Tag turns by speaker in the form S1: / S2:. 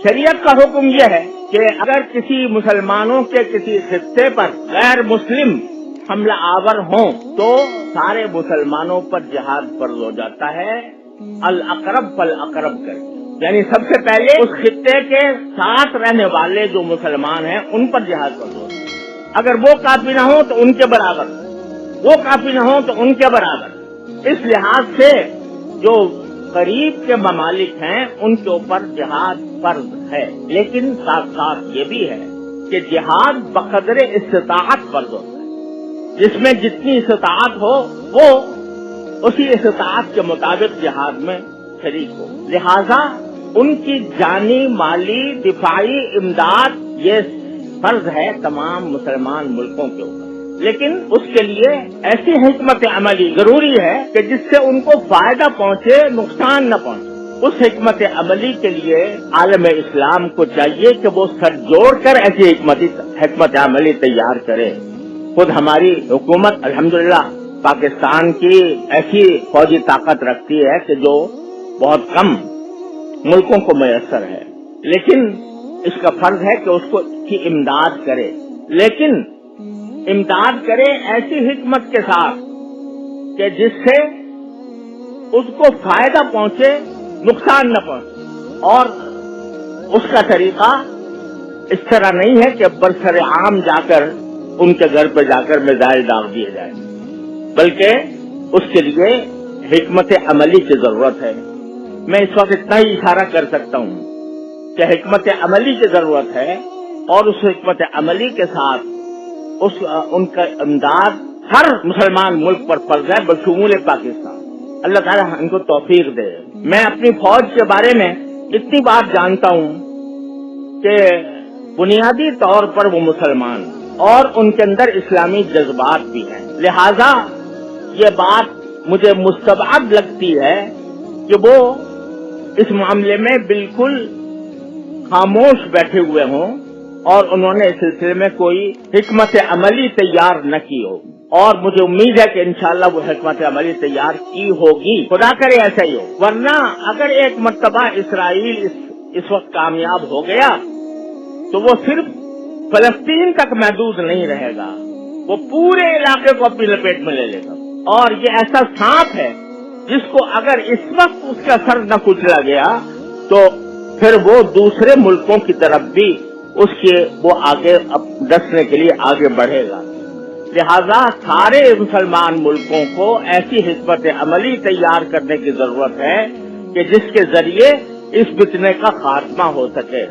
S1: शरीयत का हुक्म यह है कि अगर किसी मुसलमानों के किसी खित्ते पर गैर मुस्लिम हमला आवर हों तो सारे मुसलमानों पर जिहाद फर्ज हो जाता है, अल अकरब फल अकरब करके। यानी सबसे पहले उस खित्ते के साथ रहने वाले जो मुसलमान हैं उन पर जिहाद फर्ज होता है। अगर वो काफी न हो तो उनके बराबर, वो काफी न हो तो उनके बराबर। इस लिहाज से जो करीब के ममालिक हैं उनके ऊपर जिहाद फर्ज है, लेकिन साथ साथ ये भी है कि जिहाद बकदरे इस्तिताअत फर्ज होता है, जिसमें जितनी इस्तिताअत हो वो उसी इस्तिताअत के मुताबिक जिहाद में शरीक हो। लिहाजा उनकी जानी माली दिफाई इमदाद ये फर्ज है तमाम मुसलमान मुल्कों के ऊपर, लेकिन उसके लिए ऐसी हिकमत अमली जरूरी है कि जिससे उनको फायदा पहुंचे, नुकसान न पहुंचे। उस हिकमत अमली के लिए आलम इस्लाम को चाहिए कि वो सर जोड़ कर ऐसी हिकमत अमली तैयार करे। खुद हमारी हुकूमत अल्हम्दुलिल्लाह पाकिस्तान की ऐसी फौजी ताकत रखती है कि जो बहुत कम मुल्कों को मयसर है, लेकिन इसका फर्ज है कि उसको की इमदाद करे, लेकिन इमदाद करे ऐसी हिकमत के साथ कि जिससे उसको फायदा पहुंचे, नुकसान न पहुंचे। और उसका तरीका इस तरह नहीं है कि बरसरे आम जाकर उनके घर पर जाकर मिसाइल दाग दिए जाए, बल्कि उसके लिए हिकमत अमली की जरूरत है। मैं इस वक्त इतना ही इशारा कर सकता हूँ कि हिकमत अमली की जरूरत है और उस हिकमत अमली के साथ उनका इमदाद हर मुसलमान मुल्क पर फर्ज है बशमूल पाकिस्तान। अल्लाह ताला इनको तौफीक दे। मैं अपनी फौज के बारे में इतनी बात जानता हूँ कि बुनियादी तौर पर वो मुसलमान और उनके अंदर इस्लामी जज्बात भी हैं। लिहाजा ये बात मुझे मुस्तबअद लगती है कि वो इस मामले में बिल्कुल खामोश बैठे हुए हों और उन्होंने इस सिलसिले में कोई हिकमत अमली तैयार न की हो। और मुझे उम्मीद है कि इंशाअल्लाह वो हिकमत अमली तैयार की होगी, खुदा करे ऐसा ही हो। वरना अगर एक मर्तबा इसराइल इस वक्त कामयाब हो गया तो वो सिर्फ फलस्तीन तक महदूद नहीं रहेगा, वो पूरे इलाके को अपनी लपेट में ले लेगा। और ये ऐसा सांप है जिसको अगर इस वक्त उसका सर न कुचला गया तो फिर वो दूसरे मुल्कों की तरफ भी वो आगे डसने के लिए आगे बढ़ेगा। लिहाजा सारे मुसलमान मुल्कों को ऐसी हिकमत अमली तैयार करने की जरूरत है कि जिसके जरिए इस फितने का खात्मा हो सके।